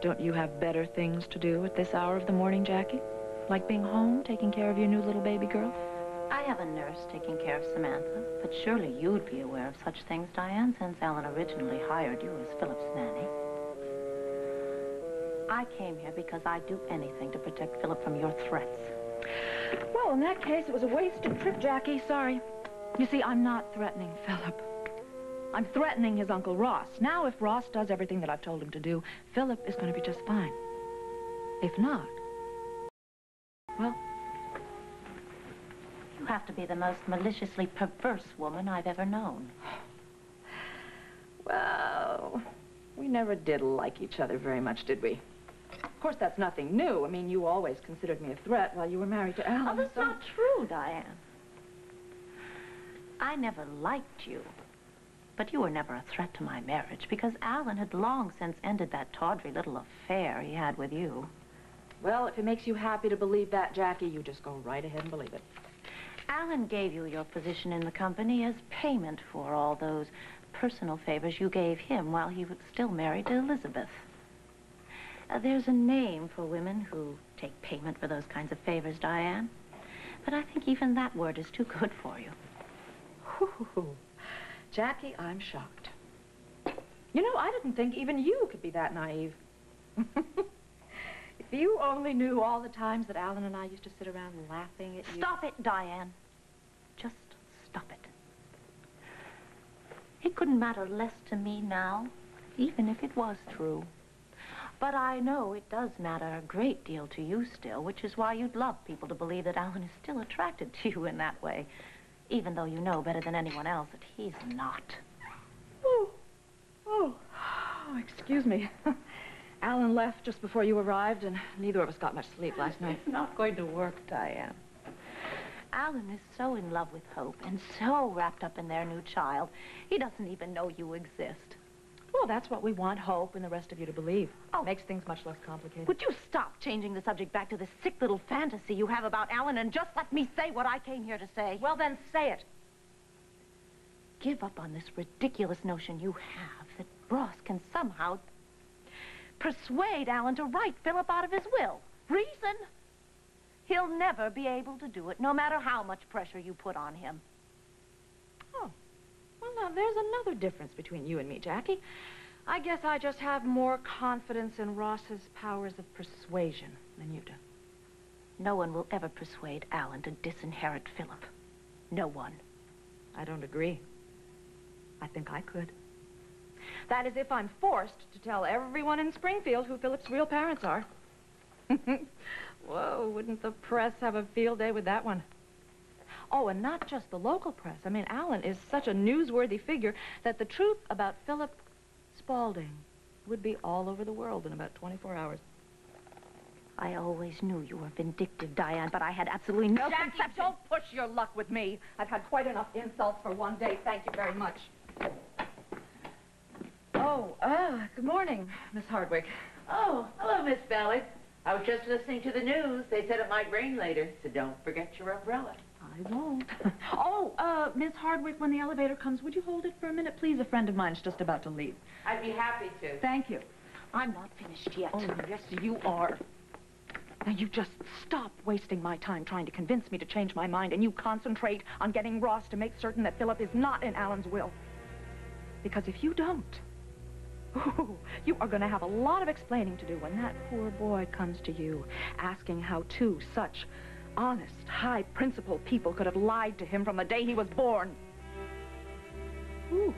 Don't you have better things to do at this hour of the morning, Jackie? Like being home, taking care of your new little baby girl? I have a nurse taking care of Samantha, but surely you'd be aware of such things, Diane, since Alan originally hired you as Philip's nanny. I came here because I'd do anything to protect Philip from your threats. Well, in that case, it was a wasted trip, Jackie. Sorry. You see, I'm not threatening Philip. I'm threatening his Uncle Ross. Now, if Ross does everything that I've told him to do, Philip is going to be just fine. If not, well... You have to be the most maliciously perverse woman I've ever known. Well, we never did like each other very much, did we? Of course, that's nothing new. I mean, you always considered me a threat while you were married to Alan. Oh, that's not true, Diane. I never liked you. But you were never a threat to my marriage, because Alan had long since ended that tawdry little affair he had with you. Well, if it makes you happy to believe that, Jackie, you just go right ahead and believe it. Alan gave you your position in the company as payment for all those personal favors you gave him while he was still married to Elizabeth. There's a name for women who take payment for those kinds of favors, Diane. But I think even that word is too good for you. Ooh. Jackie, I'm shocked. You know, I didn't think even you could be that naive. If you only knew all the times that Alan and I used to sit around laughing at you... Stop it, Diane. Just stop it. It couldn't matter less to me now, even if it was true. But I know it does matter a great deal to you still, which is why you'd love people to believe that Alan is still attracted to you in that way, even though you know better than anyone else that he's not. Oh, excuse me. Alan left just before you arrived, and neither of us got much sleep last night. It's not going to work, Diane. Alan is so in love with Hope and so wrapped up in their new child, he doesn't even know you exist. Well, that's what we want Hope and the rest of you to believe. Oh. Makes things much less complicated. Would you stop changing the subject back to the sick little fantasy you have about Alan and just let me say what I came here to say? Well, then say it. Give up on this ridiculous notion you have that Ross can somehow persuade Alan to write Philip out of his will. Reason? He'll never be able to do it, no matter how much pressure you put on him. Oh. Well, now, there's another difference between you and me, Jackie. I guess I just have more confidence in Ross's powers of persuasion than you do. No one will ever persuade Alan to disinherit Philip. No one. I don't agree. I think I could. That is, if I'm forced to tell everyone in Springfield who Philip's real parents are. Whoa, wouldn't the press have a field day with that one? Oh, and not just the local press. I mean, Alan is such a newsworthy figure that the truth about Philip Spaulding would be all over the world in about 24 hours. I always knew you were vindictive, Diane, but I had absolutely no Jackie, conception. don't push your luck with me. I've had quite enough insults for one day. Thank you very much. Oh, good morning, Miss Hardwick. Oh, hello, Miss Ballard. I was just listening to the news. They said it might rain later, so don't forget your umbrella. I won't. Oh, Miss Hardwick, when the elevator comes, would you hold it for a minute, please? A friend of mine's just about to leave. I'd be happy to. Thank you. I'm not finished yet. Oh, yes, you are. Now, you just stop wasting my time trying to convince me to change my mind, and you concentrate on getting Ross to make certain that Philip is not in Alan's will. Because if you don't, you are going to have a lot of explaining to do when that poor boy comes to you, asking how two such honest, high-principled people could have lied to him from the day he was born. Ooh.